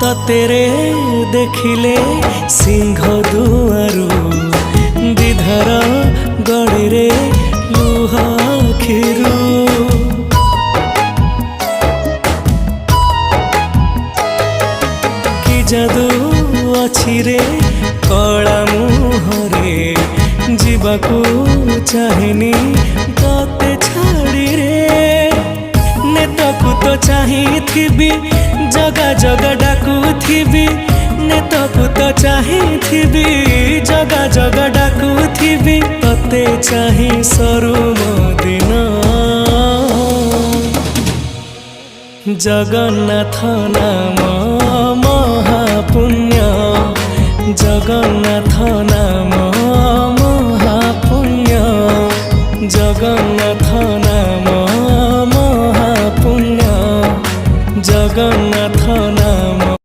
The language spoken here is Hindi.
तेरे देखिले सिंह दुआरू विधर गड़ी रे लुह खिरू कि जादू अछि रे कला मुहरे जीवाकू चाहेनी तते छाड़ी रे नेतकू तो चाहिथिबी जगा जगा डाकुथिबी नेतकू तो चाहिथिबी जगा जगा डाकुथिबी तते चाहि सरू दिन जगन्नाथ नाम